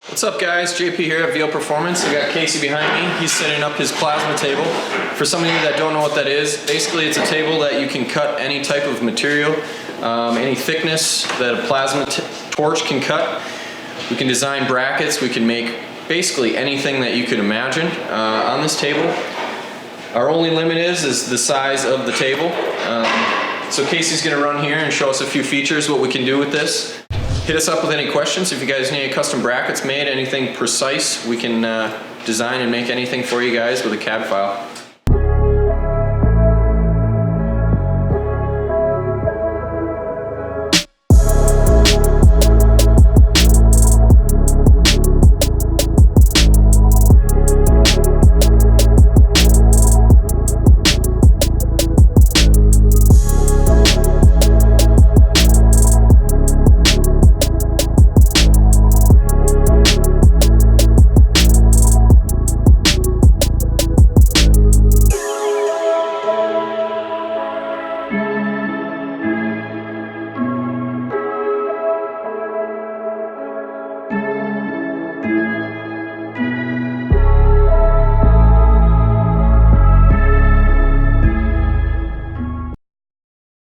What's up guys, JP here at VO Performance. I got Casey behind me. He's setting up his plasma table. For some of you that don't know what that is, basically it's a table that you can cut any type of material, any thickness that a plasma torch can cut. We can design brackets, we can make basically anything that you could imagine on this table. Our only limit is the size of the table. So Casey's gonna run here and show us a few features, what we can do with this. Hit us up with any questions. If you guys need any custom brackets made, anything precise, we can design and make anything for you guys with a CAD file.